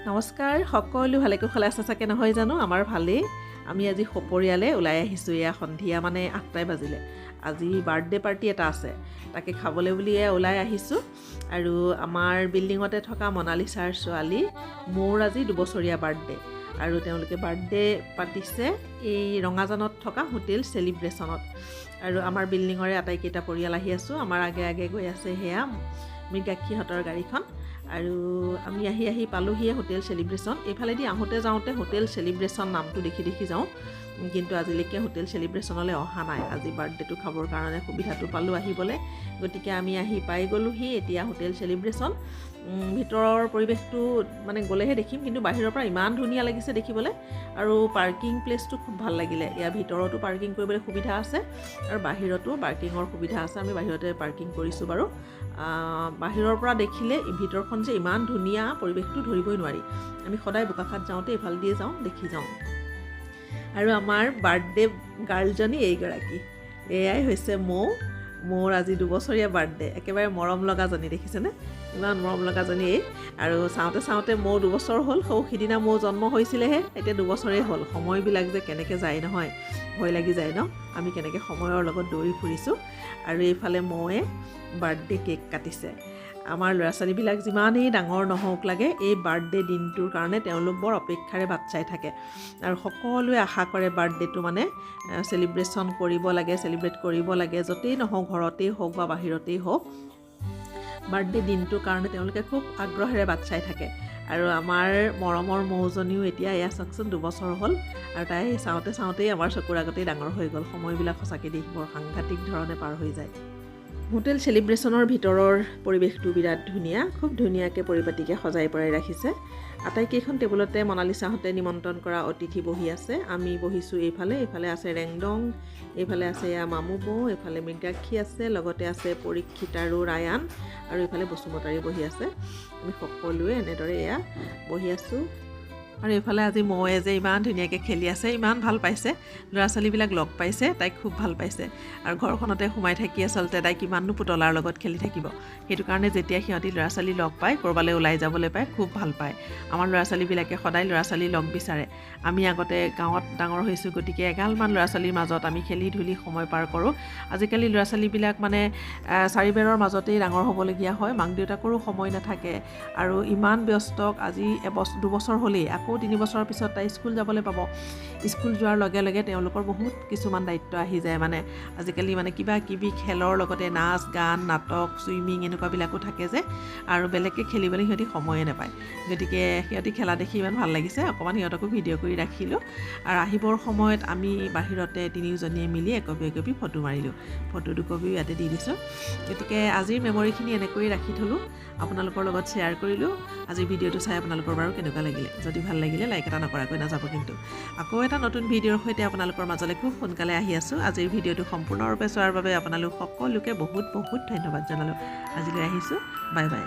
নমস্কাৰ সকলো ভালে কুশলে আছে চাগে নহয় জানো আমাৰ ভালেই আমি আজি সপৰিয়ালে ওলাই আহিছোঁ এয়া সন্ধিয়া মানে 8টাই বাজিলে আজি বাৰ্থডে পাৰ্টি এটা আছে তাকে খাবলৈ বুলি ওলাই আহিছোঁ আৰু আমাৰ বিল্ডিঙতে থকা মনালিছাৰ ছোৱালী মোৰ আজি 2 বছৰীয়া বাৰ্থডে আৰু তেওঁলোকে বাৰ্থডে পাতিছে এই ৰঙাজানত থকা হোটেল সেলিব্ৰেশনত আৰু আমাৰ বিল্ডিঙৰে আটাইকেইটা পৰিয়াল আহি আছোঁ আমাৰ আগে আগে গৈ আছে হেয়া মৃগাক্ষীহঁতৰ গাড়ীখন আৰু আমি আহি পালোহিয়ে হোটেল সেলিব্ৰেশন এইফালেদি আহোঁতে যাওঁতে হোটেল সেলিব্ৰেশন নামটো দেখি যাওঁ কিন্তু আজিলৈকে হোটেল সেলিব্ৰেশনলৈ অহা নাই আজি বাৰ্থডেটো খাবৰ কাৰণে সুবিধাটো পালোঁ আহিবলৈ গতিকে আমি আহি পাই গ'লোহি এতিয়া হোটেল সেলিব্ৰেশন ভিতৰৰ পৰিৱেশটো মানে গ'লেহে দেখিম কিন্তু বাহিৰৰ পৰা ইমান ধুনীয়া লাগিছে দেখিবলৈ আৰু পাৰ্কিং প্লেচটো খুব ভাল লাগিলে ইয়াৰ ভিতৰতো পাৰ্কিং কৰিবলৈ সুবিধা আছে আৰু বাহিৰতো পাৰ্কিঙৰ সুবিধা আছে আমি বাহিৰতে পাৰ্কিং কৰিছোঁ বাৰু বাহিৰৰ পৰা দেখিলে ভিতৰখন যে ইমান ধুনীয়া পৰিৱেশটো ধৰিবই নোৱাৰি আমি সদায় বোকাখাত যাওঁতে এইফাল দিয়ে যাওঁ দেখি যাওঁ আৰু আমাৰ বাৰ্থডে গাৰ্লজনী এইগৰাকী এয়াই হৈছে মোৰ আজি 2 বছৰীয়া বাৰ্থডে একেবাৰে মৰম লগাজনী দেখিছেনে ইমান মৰম লগাজনী এই আৰু চাওঁতে মোৰ 2 বছৰ হ'ল সিদিনা মোৰ জন্ম হৈছিলেহে এতিয়া 2 বছৰেই হ'ল সময়বিলাক যে কেনেকৈ যায় নহয় ভয় লাগি যায় ন আমি কেনেকৈ সময়ৰ লগত দৌৰি ফুৰিছোঁ আৰু এইফালে ময়ে বাৰ্থডে কেক কাটিছে আমাৰ ল'ৰা ছোৱালীবিলাক যিমানেই ডাঙৰ নহওক লাগে এই বাৰ্থডে দিনটোৰ কাৰণে তেওঁলোক বৰ অপেক্ষাৰে বাট চাই থাকে আৰু সকলোৱে আশা কৰে বাৰ্থডেটো মানে সেলিব্ৰেশন কৰিব লাগে সেলিব্ৰেট কৰিব লাগে য'তেই নহওক ঘৰতেই হওক বা বাহিৰতেই হওক বাৰ্থডে দিনটোৰ কাৰণে তেওঁলোকে খুব আগ্ৰহেৰে বাট চাই থাকে আৰু আমাৰ মৰমৰ মৌজনীও এতিয়া এয়া চাওকচোন 2 বছৰ হ'ল আৰু তাই চাওঁতেই আমাৰ চকুৰ আগতেই ডাঙৰ হৈ গ'ল সময়বিলাক সঁচাকৈ দেখি বৰ সাংঘাতিক ধৰণে পাৰ হৈ যায় হোটেল সেলিব্ৰেশনৰ ভিতৰৰ পৰিৱেশটো বিৰাট ধুনীয়া খুব ধুনীয়াকৈ পৰিপাটিকৈ সজাই পৰাই ৰাখিছে আটাইকেইখন টেবুলতে মনালিছাহঁতে নিমন্ত্ৰণ কৰা অতিথি বহি আছে আমি বহিছোঁ এইফালে আছে ৰেংডং এইফালে আছে এয়া মামু বৌ এইফালে মৃগাক্ষী আছে লগতে আছে পৰীক্ষিত আৰু ৰায়ান আৰু এইফালে বসুমতাৰী বহি আছে আমি সকলোৱে এনেদৰে এয়া বহি আছোঁ আৰু এইফালে আজি ময়ে যে ইমান ধুনীয়াকৈ খেলি আছে ইমান ভাল পাইছে ল'ৰা ছোৱালীবিলাক লগ পাইছে তাইক খুব ভাল পাইছে আৰু ঘৰখনতে সোমাই থাকি আচলতে তাই কিমাননো পুতলাৰ লগত খেলি থাকিব সেইটো কাৰণে যেতিয়া সিহঁতি ল'ৰা ছোৱালী লগ পায় ক'ৰবালৈ ওলাই যাবলৈ পায় খুব ভাল পায় আমাৰ ল'ৰা ছোৱালীবিলাকে সদায় ল'ৰা ছোৱালী লগ বিচাৰে আমি আগতে গাঁৱত ডাঙৰ হৈছোঁ গতিকে এগালমান ল'ৰা ছোৱালীৰ মাজত আমি খেলি ধূলি সময় পাৰ কৰোঁ আজিকালি ল'ৰা ছোৱালীবিলাক মানে চাৰিবেৰৰ মাজতেই ডাঙৰ হ'বলগীয়া হয় মাক দেউতাকৰো সময় নাথাকে আৰু ইমান ব্যস্ত আজি 2 বছৰ হ'লেই আকৌ 3 বছৰৰ পিছত তাই স্কুল যাবলৈ পাব স্কুল যোৱাৰ লগে লগে তেওঁলোকৰ বহুত কিছুমান দায়িত্ব আহি যায় মানে আজিকালি মানে কিবা কিবি খেলৰ লগতে নাচ গান নাটক ছুইমিং এনেকুৱাবিলাকো থাকে যে আৰু বেলেগকৈ খেলিবলৈ সিহঁতি সময়ে নাপায় গতিকে সিহঁতি খেলা দেখি ইমান ভাল লাগিছে অকণমান সিহঁতকো ভিডিঅ' কৰি ৰাখিলোঁ আৰু আহিবৰ সময়ত আমি বাহিৰতে তিনিওজনীয়ে মিলি একপি ফটো মাৰিলোঁ ফটো 2 কপিও ইয়াতে দি দিছোঁ গতিকে আজিৰ মেমৰিখিনি এনেকৈয়ে ৰাখি থলোঁ আপোনালোকৰ লগত শ্বেয়াৰ কৰিলোঁ আজিৰ ভিডিঅ'টো চাই আপোনালোকৰ বাৰু কেনেকুৱা লাগিলে যদি ভাল লাগিলে লাইক এটা নকৰাকৈ নাযাব কিন্তু আকৌ এটা নতুন ভিডিঅ'ৰ সৈতে আপোনালোকৰ মাজলৈ খুব সোনকালে আহি আছোঁ আজিৰ ভিডিঅ'টো সম্পূৰ্ণৰূপে চোৱাৰ বাবে আপোনালোক সকলোকে বহুত ধন্যবাদ জনালোঁ আজিলৈ আহিছোঁ বাই বাই